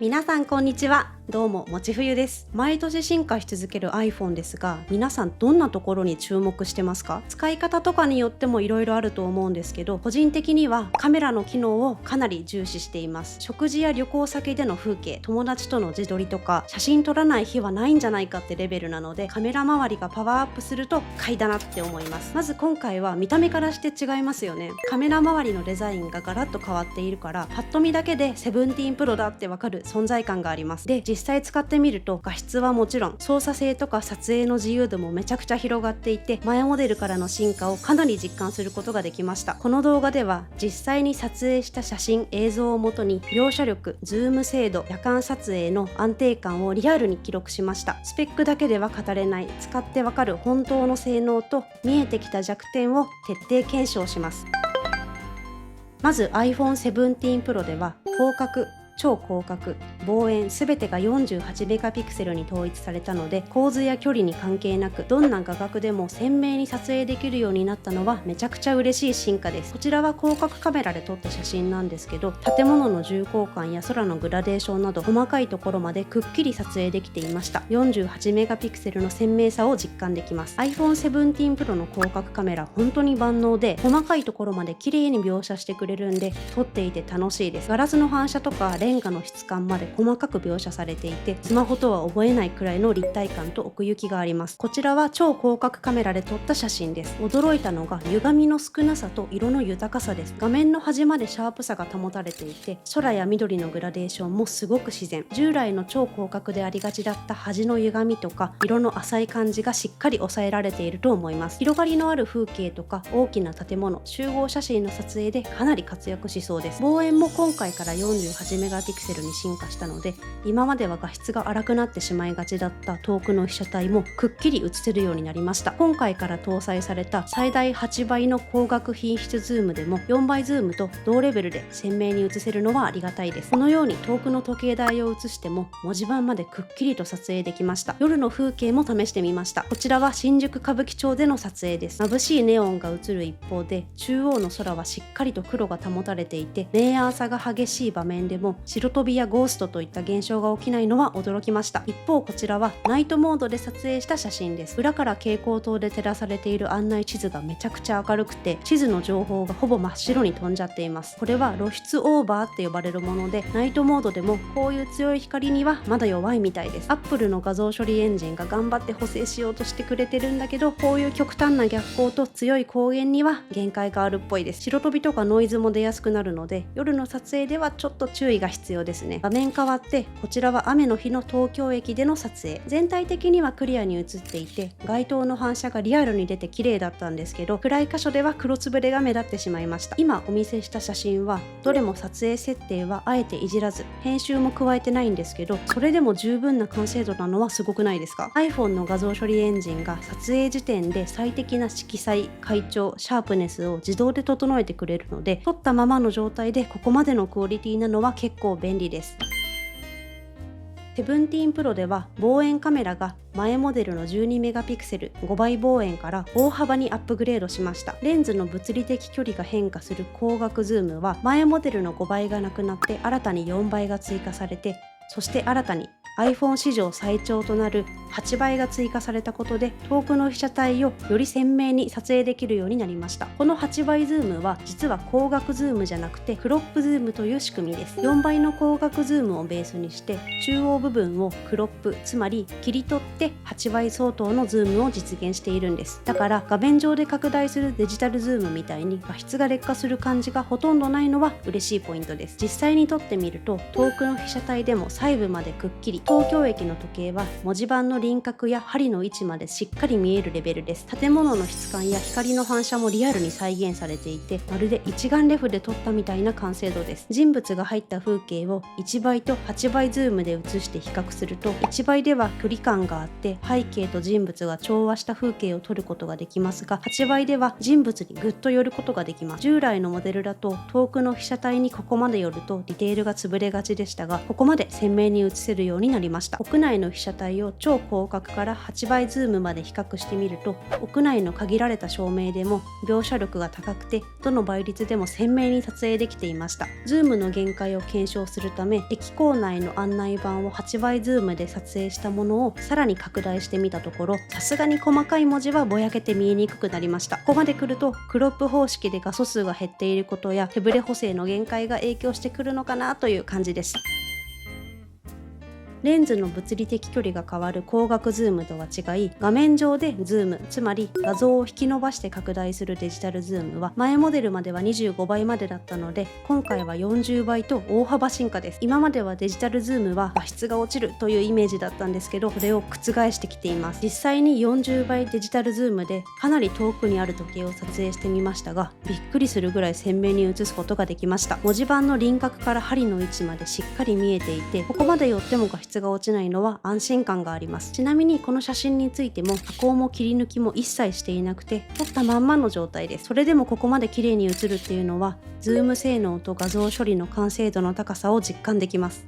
皆さんこんにちは。どうももちふゆです。毎年進化し続ける iPhone ですが、皆さんどんなところに注目してますか？使い方とかによってもいろいろあると思うんですけど、個人的にはカメラの機能をかなり重視しています。食事や旅行先での風景、友達との自撮りとか、写真撮らない日はないんじゃないかってレベルなので、カメラ周りがパワーアップすると買いだなって思います。まず今回は見た目からして違いますよね。カメラ周りのデザインがガラッと変わっているから、パッと見だけで17 Pro だってわかる存在感があります。で、実際使ってみると画質はもちろん操作性とか撮影の自由度もめちゃくちゃ広がっていて、前モデルからの進化をかなり実感することができました。この動画では実際に撮影した写真映像をもとに描写力、ズーム精度、夜間撮影の安定感をリアルに記録しました。スペックだけでは語れない使ってわかる本当の性能と見えてきた弱点を徹底検証します。まず iPhone 17 Pro では広角、超広角、望遠すべてが48メガピクセルに統一されたので、構図や距離に関係なくどんな画角でも鮮明に撮影できるようになったのはめちゃくちゃ嬉しい進化です。こちらは広角カメラで撮った写真なんですけど、建物の重厚感や空のグラデーションなど細かいところまでくっきり撮影できていました。48メガピクセルの鮮明さを実感できます。 iPhone 17 Pro の広角カメラ本当に万能で、細かいところまで綺麗に描写してくれるんで撮っていて楽しいです。ガラスの反射とかレンガの質感まで細かく描写されていて、スマホとは思えないくらいの立体感と奥行きがあります。こちらは超広角カメラで撮った写真です。驚いたのが歪みの少なさと色の豊かさです。画面の端までシャープさが保たれていて、空や緑のグラデーションもすごく自然。従来の超広角でありがちだった端の歪みとか色の浅い感じがしっかり抑えられていると思います。広がりのある風景とか大きな建物、集合写真の撮影でかなり活躍しそうです。望遠も今回から48メガピクセルに進化したので、今までは画質が荒くなってしまいがちだった遠くの被写体もくっきり写せるようになりました。今回から搭載された最大8倍の光学品質ズームでも4倍ズームと同レベルで鮮明に写せるのはありがたいです。このように遠くの時計台を写しても文字盤までくっきりと撮影できました。夜の風景も試してみました。こちらは新宿歌舞伎町での撮影です。眩しいネオンが映る一方で、中央の空はしっかりと黒が保たれていて、明暗差が激しい場面でも白飛びやゴーストといった現象が起きないのは驚きました。一方こちらはナイトモードで撮影した写真です。裏から蛍光灯で照らされている案内地図がめちゃくちゃ明るくて、地図の情報がほぼ真っ白に飛んじゃっています。これは露出オーバーって呼ばれるもので、ナイトモードでもこういう強い光にはまだ弱いみたいです。Apple の画像処理エンジンが頑張って補正しようとしてくれてるんだけど、こういう極端な逆光と強い光源には限界があるっぽいです。白飛びとかノイズも出やすくなるので、夜の撮影ではちょっと注意が必要ですね。画面変わって、こちらは雨の日の東京駅での撮影。全体的にはクリアに映っていて、街灯の反射がリアルに出て綺麗だったんですけど、暗い箇所では黒つぶれが目立ってしまいました。今お見せした写真はどれも撮影設定はあえていじらず、編集も加えてないんですけど、それでも十分な完成度なのはすごくないですか？ iPhone の画像処理エンジンが撮影時点で最適な色彩、階調、シャープネスを自動で整えてくれるので、撮ったままの状態でここまでのクオリティなのは結構便利です。17 Pro では望遠カメラが前モデルの12メガピクセル5倍望遠から大幅にアップグレードしました。レンズの物理的距離が変化する光学ズームは前モデルの5倍がなくなって新たに4倍が追加されて、そして新たに iPhone 史上最長となる8倍が追加されたことで、遠くの被写体をより鮮明に撮影できるようになりました。この8倍ズームは実は光学ズームじゃなくてクロップズームという仕組みです。4倍の光学ズームをベースにして中央部分をクロップ、つまり切り取って8倍相当のズームを実現しているんです。だから画面上で拡大するデジタルズームみたいに画質が劣化する感じがほとんどないのは嬉しいポイントです。実際に撮ってみると遠くの被写体でも細部までくっきり、東京駅の時計は文字盤の輪郭や針の位置までしっかり見えるレベルです。建物の質感や光の反射もリアルに再現されていて、まるで一眼レフで撮ったみたいな完成度です。人物が入った風景を1倍と8倍ズームで映して比較すると、1倍では距離感があって背景と人物が調和した風景を撮ることができますが、8倍では人物にぐっと寄ることができます。従来のモデルだと遠くの被写体にここまで寄るとディテールが潰れがちでしたが、ここまで鮮明に映せるようになります。なりました。屋内の被写体を超広角から8倍ズームまで比較してみると、屋内の限られた照明でも描写力が高くて、どの倍率でも鮮明に撮影できていました。ズームの限界を検証するため、駅構内の案内板を8倍ズームで撮影したものをさらに拡大してみたところ、さすがに細かい文字はぼやけて見えにくくなりました。ここまで来るとクロップ方式で画素数が減っていることや手ブレ補正の限界が影響してくるのかなという感じです。レンズの物理的距離が変わる光学ズームとは違い、画面上でズーム、つまり画像を引き伸ばして拡大するデジタルズームは、前モデルまでは25倍までだったので、今回は40倍と大幅進化です。今まではデジタルズームは画質が落ちるというイメージだったんですけど、それを覆してきています。実際に40倍デジタルズームでかなり遠くにある時計を撮影してみましたが、びっくりするぐらい鮮明に写すことができました。文字盤の輪郭から針の位置までしっかり見えていて、ここまで寄っても画質が落ちないのは安心感があります。ちなみにこの写真についても加工も切り抜きも一切していなくて、撮ったまんまの状態です。それでもここまで綺麗に写るっていうのは、ズーム性能と画像処理の完成度の高さを実感できます。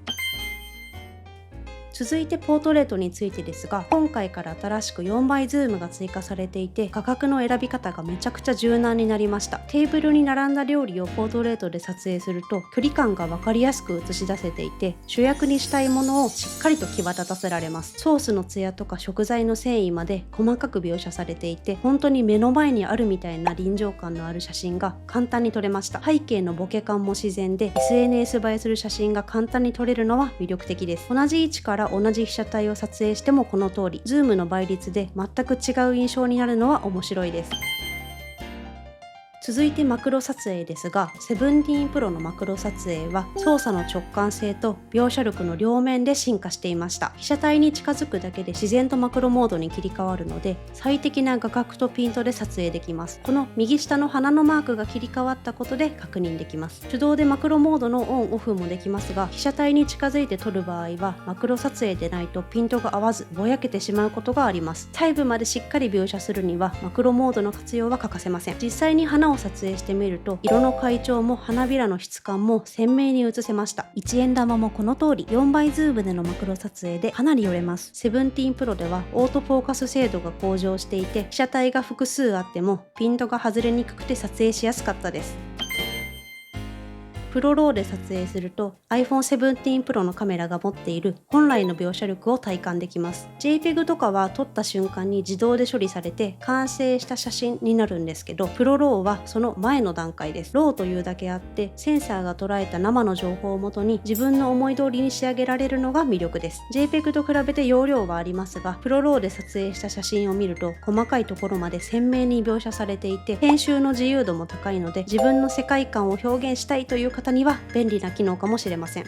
続いてポートレートについてですが、今回から新しく4倍ズームが追加されていて、価格の選び方がめちゃくちゃ柔軟になりました。テーブルに並んだ料理をポートレートで撮影すると距離感が分かりやすく映し出せていて、主役にしたいものをしっかりと際立たせられます。ソースのツヤとか食材の繊維まで細かく描写されていて、本当に目の前にあるみたいな臨場感のある写真が簡単に撮れました。背景のボケ感も自然で SNS 映えする写真が簡単に撮れるのは魅力的です。同じ位置から同じ被写体を撮影してもこの通り、ズームの倍率で全く違う印象になるのは面白いです。続いてマクロ撮影ですが、17 Pro のマクロ撮影は操作の直感性と描写力の両面で進化していました。被写体に近づくだけで自然とマクロモードに切り替わるので、最適な画角とピントで撮影できます。この右下の花のマークが切り替わったことで確認できます。手動でマクロモードのオンオフもできますが、被写体に近づいて撮る場合はマクロ撮影でないとピントが合わずぼやけてしまうことがあります。細部までしっかり描写するにはマクロモードの活用は欠かせません。実際に花を撮影してみると、色の階調も花びらの質感も鮮明に写せました。1円玉もこの通り4倍ズームでのマクロ撮影でかなり寄れます。17 Pro ではオートフォーカス精度が向上していて、被写体が複数あってもピントが外れにくくて撮影しやすかったです。プロローで撮影すると iPhone 17 Pro のカメラが持っている本来の描写力を体感できます。 JPEG とかは撮った瞬間に自動で処理されて完成した写真になるんですけど、プロローはその前の段階です。ローというだけあってセンサーが捉えた生の情報をもとに自分の思い通りに仕上げられるのが魅力です。 JPEG と比べて容量はありますが、プロローで撮影した写真を見ると細かいところまで鮮明に描写されていて、編集の自由度も高いので、自分の世界観を表現したいという方には便利な機能かもしれません。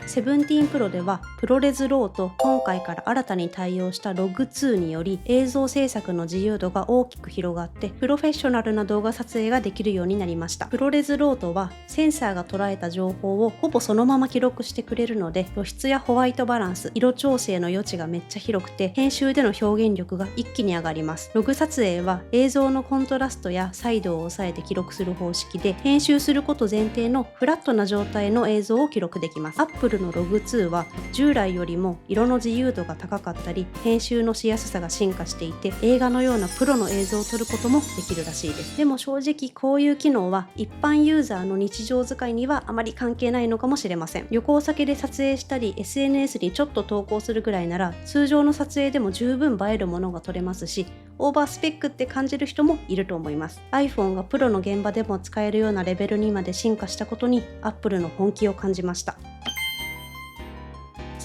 17 Pro ではプロレズローと今回から新たに対応したロッグ2により映像制作の自由度が大きく広がって、プロフェッショナルな動画撮影ができるようになりました。プロレズローとはセンサーが捉えた情報をほぼそのまま記録してくれるので、露出やホワイトバランス、色調整の余地がめっちゃ広くて、編集での表現力が一気に上がります。ログ撮影は映像のコントラストやサイドを抑えて記録する方式で、編集すること前提のフラットな状態の映像を記録できます。Apple のログ2は従来よりも色の自由度が高かったり、編集のしやすさが進化していて、映画のようなプロの映像を撮ることもできるらしいです。でも正直こういう機能は一般ユーザーの日常使いにはあまり関係ないのかもしれません。旅行先で撮影したり SNS にちょっと投稿するぐらいなら、通常の撮影でも十分映えるものが撮れますし、オーバースペックって感じる人もいると思います。 iPhone がプロの現場でも使えるようなレベルにまで進化したことに Apple の本気を感じました。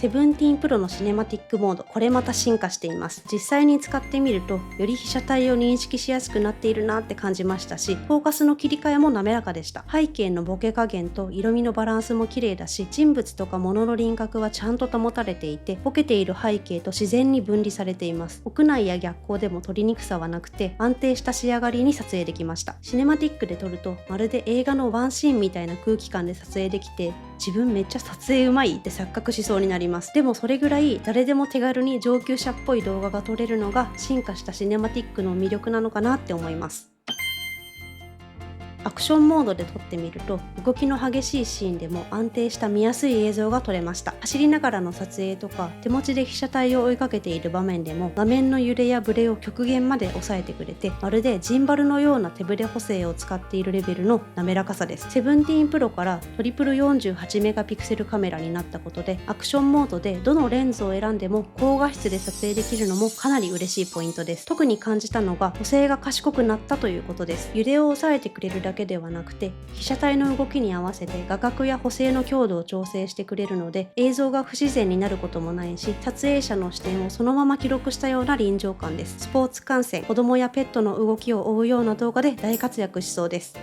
17 Pro のシネマティックモード、これまた進化しています。実際に使ってみるとより被写体を認識しやすくなっているなって感じましたし、フォーカスの切り替えも滑らかでした。背景のボケ加減と色味のバランスも綺麗だし、人物とか物の輪郭はちゃんと保たれていて、ボケている背景と自然に分離されています。屋内や逆光でも撮りにくさはなくて、安定した仕上がりに撮影できました。シネマティックで撮るとまるで映画のワンシーンみたいな空気感で撮影できて、自分めっちゃ撮影うまいって錯覚しそうになります。でもそれぐらい誰でも手軽に上級者っぽい動画が撮れるのが進化したシネマティックの魅力なのかなって思います。アクションモードで撮ってみると動きの激しいシーンでも安定した見やすい映像が撮れました。走りながらの撮影とか手持ちで被写体を追いかけている場面でも画面の揺れやブレを極限まで抑えてくれて、まるでジンバルのような手ブレ補正を使っているレベルの滑らかさです。17 Pro からトリプル48メガピクセルカメラになったことで、アクションモードでどのレンズを選んでも高画質で撮影できるのもかなり嬉しいポイントです。特に感じたのが補正が賢くなったということです。揺れを抑えてくれるだけではなくて、被写体の動きに合わせて画角や補正の強度を調整してくれるので、映像が不自然になることもないし、撮影者の視点をそのまま記録したような臨場感です。スポーツ観戦、子供やペットの動きを追うような動画で大活躍しそうです。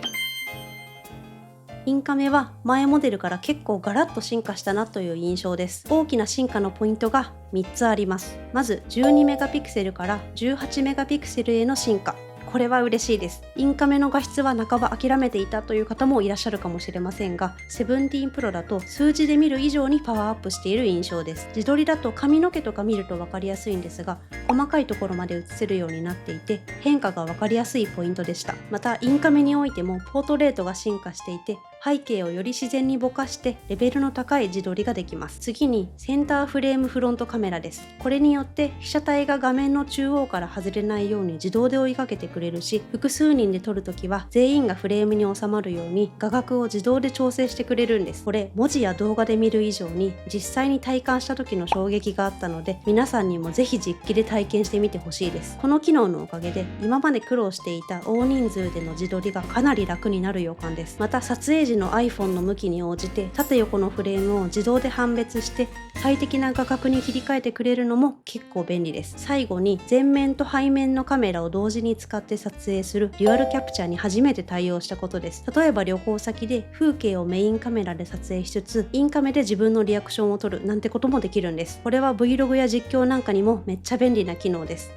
インカメは前モデルから結構ガラッと進化したなという印象です。大きな進化のポイントが3つあります。まず12メガピクセルから18メガピクセルへの進化。これは嬉しいです。インカメの画質は半ば諦めていたという方もいらっしゃるかもしれませんが、17 Pro だと数字で見る以上にパワーアップしている印象です。自撮りだと髪の毛とか見ると分かりやすいんですが、細かいところまで映せるようになっていて変化が分かりやすいポイントでした。またインカメにおいてもポートレートが進化していて、背景をより自然にぼかしてレベルの高い自撮りができます。次にセンターフレームフロントカメラです。これによって被写体が画面の中央から外れないように自動で追いかけてくれるし、複数人で撮るときは全員がフレームに収まるように画角を自動で調整してくれるんです。これ文字や動画で見る以上に実際に体感した時の衝撃があったので、皆さんにもぜひ実機で体験してみてほしいです。この機能のおかげで今まで苦労していた大人数での自撮りがかなり楽になる予感です。また撮影時の iPhone の向きに応じて縦横のフレームを自動で判別して最適な画角に切り替えてくれるのも結構便利です。最後に前面と背面のカメラを同時に使って撮影するデュアルキャプチャーに初めて対応したことです。例えば旅行先で風景をメインカメラで撮影しつつインカメで自分のリアクションを撮るなんてこともできるんです。これは Vlog や実況なんかにもめっちゃ便利な機能です。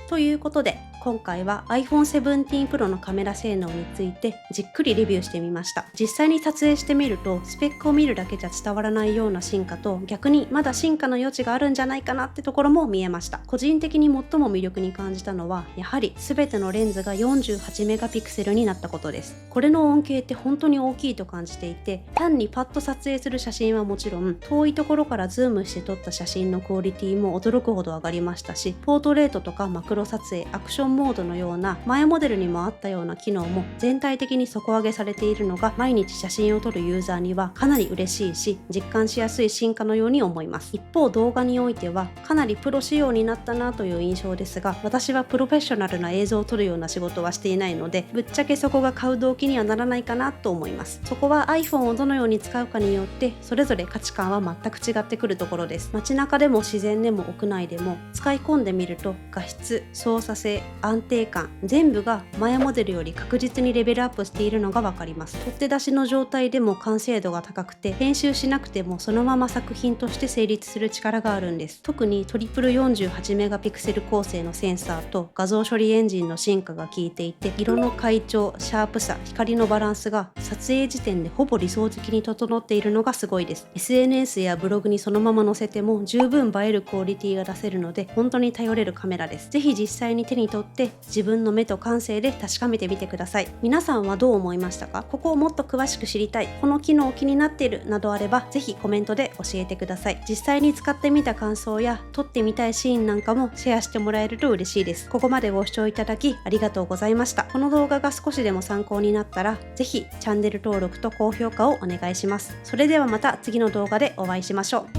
ということで今回は iPhone 17 Pro のカメラ性能についてじっくりレビューしてみました。実際に撮影してみるとスペックを見るだけじゃ伝わらないような進化と、逆にまだ進化の余地があるんじゃないかなってところも見えました。個人的に最も魅力に感じたのはやはり全てのレンズが48メガピクセルになったことです。これの恩恵って本当に大きいと感じていて、単にパッと撮影する写真はもちろん遠いところからズームして撮った写真のクオリティも驚くほど上がりましたし、ポートレートとかマクロ撮影、アクションモードのような前モデルにもあったような機能も全体的に底上げされているのが毎日写真を撮るユーザーにはかなり嬉しいし実感しやすい進化のように思います。一方動画においてはかなりプロ仕様になったなという印象ですが、私はプロフェッショナルな映像を撮るような仕事はしていないのでぶっちゃけそこが買う動機にはならないかなと思います。そこは iPhone をどのように使うかによってそれぞれ価値観は全く違ってくるところです。街中でも自然でも屋内でも使い込んでみると画質、操作性、安定感全部が前モデルより確実にレベルアップしているのが分かります。取って出しの状態でも完成度が高くて編集しなくてもそのまま作品として成立する力があるんです。特にトリプル48メガピクセル構成のセンサーと画像処理エンジンの進化が効いていて、色の快調、シャープさ、光のバランスが撮影時点でほぼ理想的に整っているのがすごいです。 SNS やブログにそのまま載せても十分映えるクオリティが出せるので本当に頼れるカメラです。ぜひ実際に手に取って自分の目と感性で確かめてみてください。皆さんはどう思いましたか？ここをもっと詳しく知りたい、この機能気になっているなどあればぜひコメントで教えてください。実際に使ってみた感想や撮ってみたいシーンなんかもシェアしてもらえると嬉しいです。ここまでご視聴いただきありがとうございました。この動画が少しでも参考になったらぜひチャンネル登録と高評価をお願いします。それではまた次の動画でお会いしましょう。